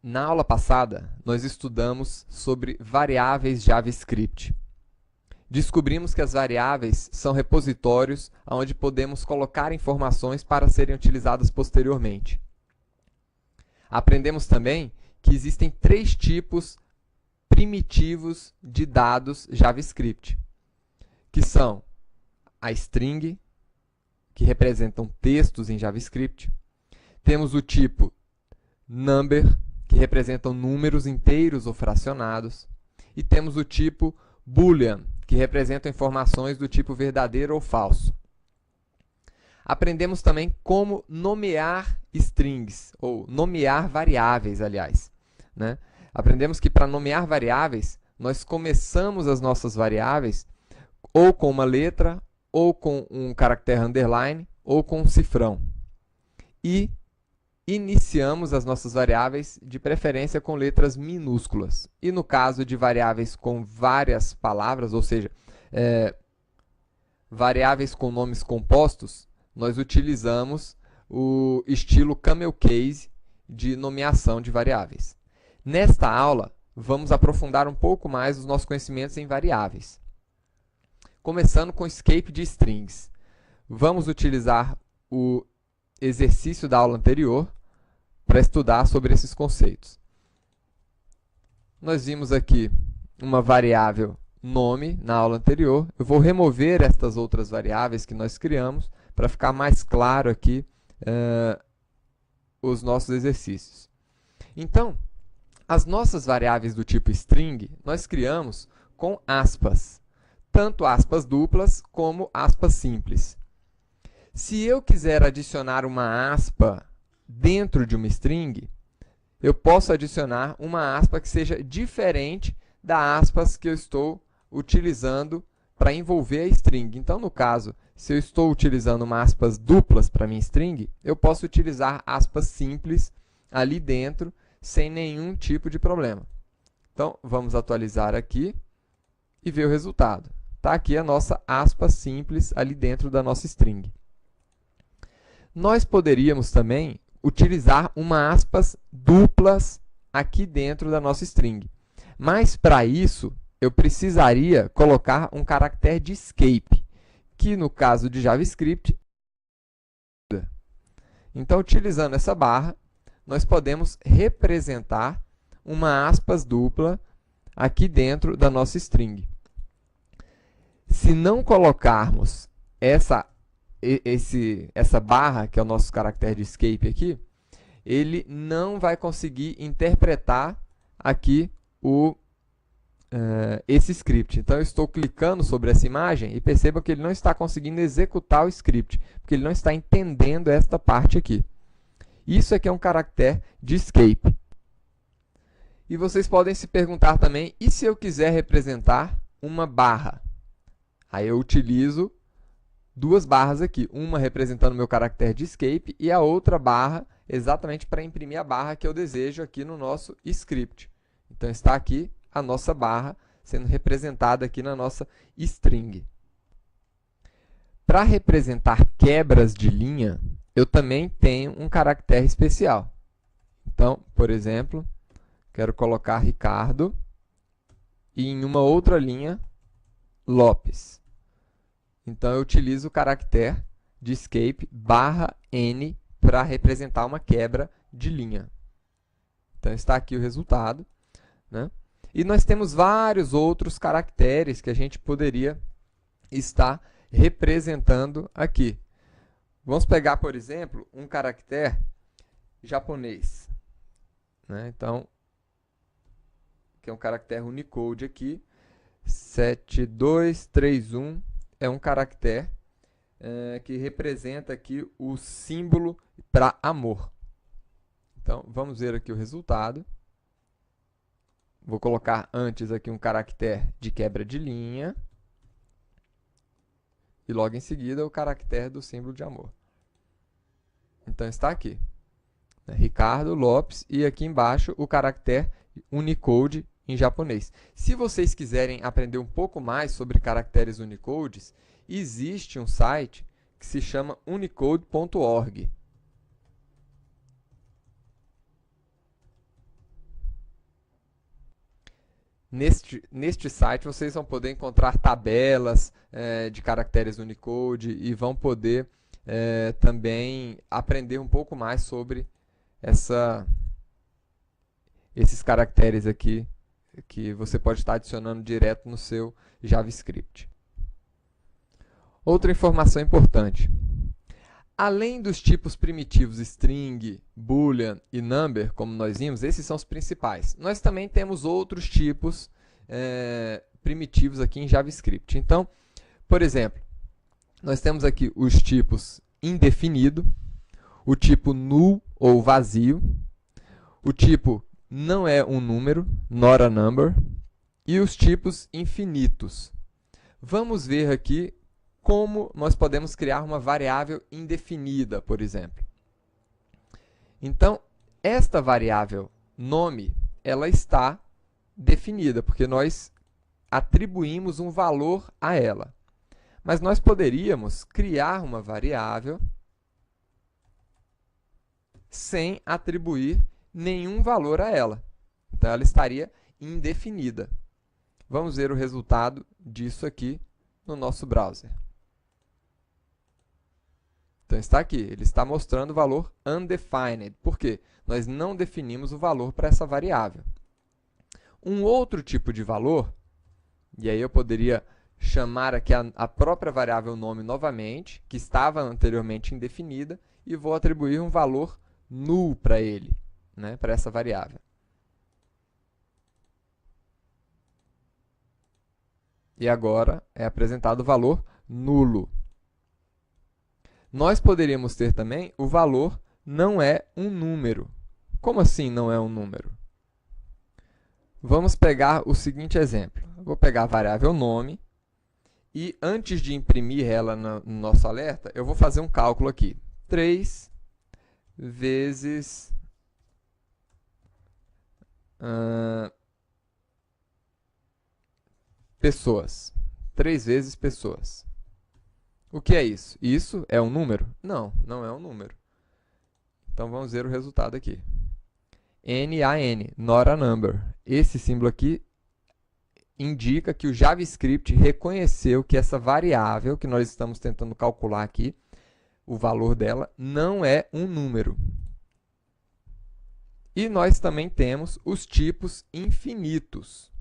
Na aula passada, nós estudamos sobre variáveis JavaScript. Descobrimos que as variáveis são repositórios onde podemos colocar informações para serem utilizadas posteriormente. Aprendemos também que existem três tipos primitivos de dados JavaScript, que são a string, que representam textos em JavaScript. Temos o tipo number, que representam números inteiros ou fracionados. E temos o tipo boolean, que representam informações do tipo verdadeiro ou falso. Aprendemos também como nomear strings, ou nomear variáveis, aliás, né? Aprendemos que para nomear variáveis, nós começamos as nossas variáveis ou com uma letra, ou com um caractere underline, ou com um cifrão. E iniciamos as nossas variáveis, de preferência com letras minúsculas. E no caso de variáveis com várias palavras, ou seja, variáveis com nomes compostos, nós utilizamos o estilo camel case de nomeação de variáveis. Nesta aula, vamos aprofundar um pouco mais os nossos conhecimentos em variáveis. Começando com o escape de strings. Vamos utilizar o exercício da aula anterior para estudar sobre esses conceitos. Nós vimos aqui uma variável nome na aula anterior. Eu vou remover estas outras variáveis que nós criamos para ficar mais claro aqui os nossos exercícios. Então, as nossas variáveis do tipo string, nós criamos com aspas, tanto aspas duplas como aspas simples. Se eu quiser adicionar uma aspa dentro de uma string, eu posso adicionar uma aspa que seja diferente da aspas que eu estou utilizando para envolver a string. Então, no caso, se eu estou utilizando uma aspas duplas para minha string, eu posso utilizar aspas simples ali dentro, sem nenhum tipo de problema. Então, vamos atualizar aqui e ver o resultado. Está aqui a nossa aspa simples ali dentro da nossa string. Nós poderíamos também utilizar uma aspas duplas aqui dentro da nossa string. Mas, para isso, eu precisaria colocar um caractere de escape, que no caso de JavaScript, então, utilizando essa barra, nós podemos representar uma aspas dupla aqui dentro da nossa string. Se não colocarmos essa barra, que é o nosso caractere de escape aqui, ele não vai conseguir interpretar aqui esse script. Então, eu estou clicando sobre essa imagem e perceba que ele não está conseguindo executar o script, porque ele não está entendendo esta parte aqui. Isso aqui é um caractere de escape. E vocês podem se perguntar também, e se eu quiser representar uma barra? Aí eu utilizo duas barras aqui, uma representando o meu caractere de escape e a outra barra exatamente para imprimir a barra que eu desejo aqui no nosso script. Então, está aqui a nossa barra sendo representada aqui na nossa string. Para representar quebras de linha, eu também tenho um caractere especial. Então, por exemplo, quero colocar Ricardo e em uma outra linha, Lopes. Então, eu utilizo o caractere de escape barra N para representar uma quebra de linha. Então, está aqui o resultado, né? E nós temos vários outros caracteres que a gente poderia estar representando aqui. Vamos pegar, por exemplo, um caractere japonês, né? Então, que é um caractere Unicode aqui, 7231 é um caractere que representa aqui o símbolo para amor. Então, vamos ver aqui o resultado. Vou colocar antes aqui um caractere de quebra de linha. E logo em seguida o caractere do símbolo de amor. Então, está aqui. Ricardo Lopes e aqui embaixo o caractere Unicode em japonês. Se vocês quiserem aprender um pouco mais sobre caracteres Unicodes, existe um site que se chama unicode.org. Neste site vocês vão poder encontrar tabelas de caracteres Unicode e vão poder também aprender um pouco mais sobre esses caracteres aqui que você pode estar adicionando direto no seu JavaScript. Outra informação importante. Além dos tipos primitivos string, boolean e number, como nós vimos, esses são os principais. Nós também temos outros tipos primitivos aqui em JavaScript. Então, por exemplo, nós temos aqui os tipos indefinido, o tipo null ou vazio, o tipo não é um número, not a number, e os tipos infinitos. Vamos ver aqui como nós podemos criar uma variável indefinida, por exemplo. Então, esta variável nome, ela está definida, porque nós atribuímos um valor a ela. Mas nós poderíamos criar uma variável sem atribuir nenhum valor a ela. Então, ela estaria indefinida. Vamos ver o resultado disso aqui no nosso browser. Então, está aqui. Ele está mostrando o valor undefined. Por quê? Nós não definimos o valor para essa variável. Um outro tipo de valor, e aí eu poderia chamar aqui a própria variável nome novamente, que estava anteriormente indefinida, e vou atribuir um valor null para ele, né, para essa variável. E agora é apresentado o valor nulo. Nós poderíamos ter também o valor não é um número. Como assim não é um número? Vamos pegar o seguinte exemplo. Eu vou pegar a variável nome e antes de imprimir ela no nosso alerta, eu vou fazer um cálculo aqui. 3 vezes pessoas. 3 vezes pessoas. O que é isso? Isso é um número? Não, não é um número. Então, vamos ver o resultado aqui. NaN, not a number. Esse símbolo aqui indica que o JavaScript reconheceu que essa variável que nós estamos tentando calcular aqui, o valor dela, não é um número. E nós também temos os tipos infinitos.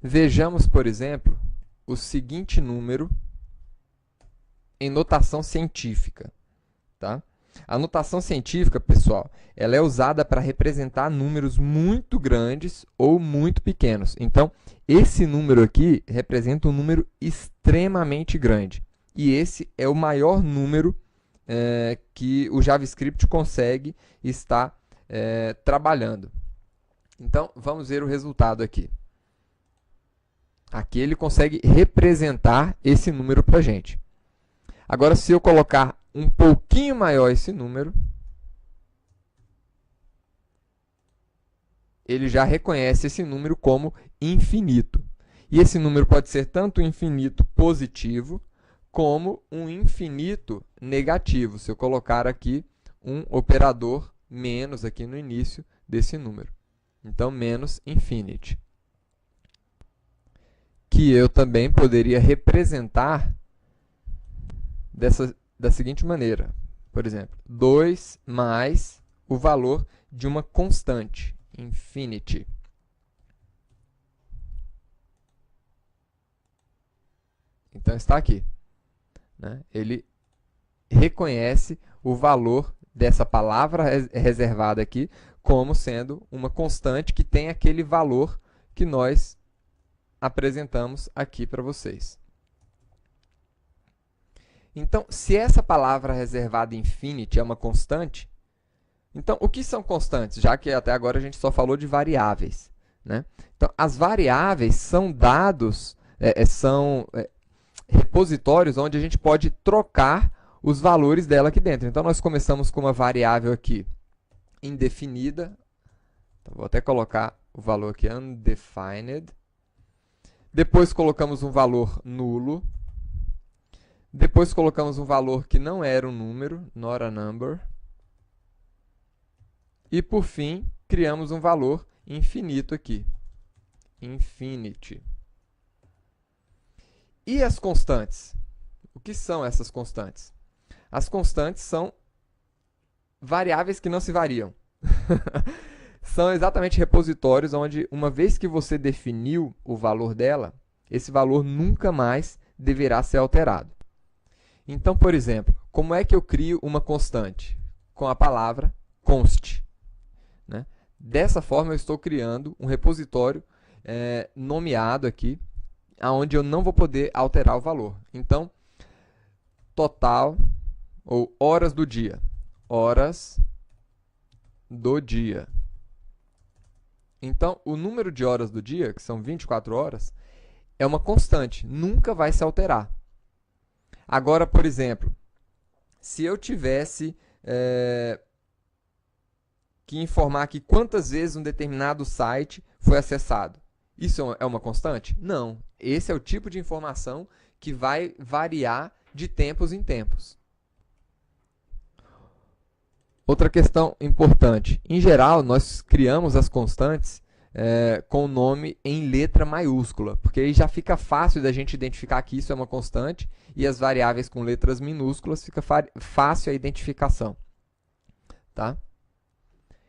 Vejamos, por exemplo, o seguinte número em notação científica. Tá? A notação científica, pessoal, ela é usada para representar números muito grandes ou muito pequenos. Então, esse número aqui representa um número extremamente grande. E esse é o maior número que o JavaScript consegue estar trabalhando. Então, vamos ver o resultado aqui. Aqui ele consegue representar esse número para a gente. Agora, se eu colocar um pouquinho maior esse número, ele já reconhece esse número como infinito. E esse número pode ser tanto um infinito positivo, como um infinito negativo, se eu colocar aqui um operador menos aqui no início desse número. Então, menos infinity. Que eu também poderia representar da seguinte maneira. Por exemplo, 2 mais o valor de uma constante, infinity. Então, está aqui. Né? Ele reconhece o valor dessa palavra reservada aqui como sendo uma constante que tem aquele valor que nós apresentamos aqui para vocês. Então, se essa palavra reservada infinity é uma constante, então, o que são constantes? Já que até agora a gente só falou de variáveis. Né? Então, as variáveis são dados, são repositórios onde a gente pode trocar os valores dela aqui dentro. Então, nós começamos com uma variável aqui indefinida. Então, vou até colocar o valor aqui, undefined. Depois, colocamos um valor nulo. Depois, colocamos um valor que não era um número, not a number. E, por fim, criamos um valor infinito aqui. infinity. E as constantes? O que são essas constantes? As constantes são variáveis que não se variam. São exatamente repositórios onde, uma vez que você definiu o valor dela, esse valor nunca mais deverá ser alterado. Então, por exemplo, como é que eu crio uma constante? Com a palavra const, né? Dessa forma, eu estou criando um repositório nomeado aqui, onde eu não vou poder alterar o valor. Então, total, ou horas do dia. Horas do dia. Então, o número de horas do dia, que são 24 horas, é uma constante, nunca vai se alterar. Agora, por exemplo, se eu tivesse que informar aqui quantas vezes um determinado site foi acessado, isso é uma constante? Não. Esse é o tipo de informação que vai variar de tempos em tempos. Outra questão importante. Em geral, nós criamos as constantes com o nome em letra maiúscula, porque aí já fica fácil da gente identificar que isso é uma constante, e as variáveis com letras minúsculas fica fácil a identificação. Tá?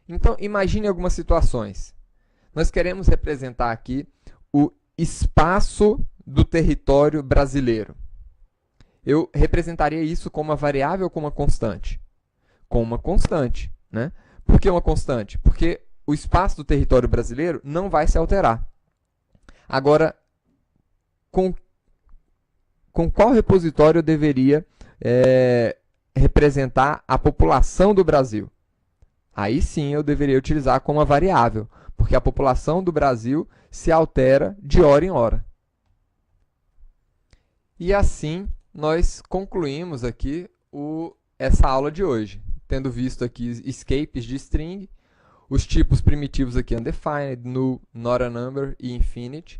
Então, imagine algumas situações. Nós queremos representar aqui o espaço do território brasileiro. Eu representaria isso com uma variável ou com uma constante? Com uma constante, né? Por que uma constante? Porque o espaço do território brasileiro não vai se alterar. Agora, com qual repositório eu deveria representar a população do Brasil? Aí sim eu deveria utilizar como uma variável, porque a população do Brasil se altera de hora em hora. E assim nós concluímos aqui essa aula de hoje, tendo visto aqui escapes de string, os tipos primitivos aqui undefined, null, not a number e infinite,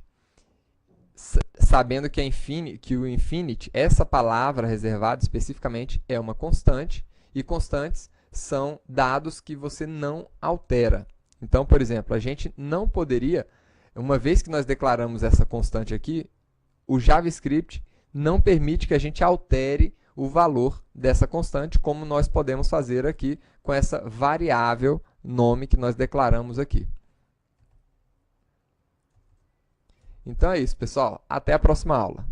sabendo que o infinite, essa palavra reservada especificamente, é uma constante, e constantes são dados que você não altera. Então, por exemplo, a gente não poderia, uma vez que nós declaramos essa constante aqui, o JavaScript não permite que a gente altere o valor dessa constante, como nós podemos fazer aqui com essa variável nome que nós declaramos aqui. Então é isso, pessoal. Até a próxima aula.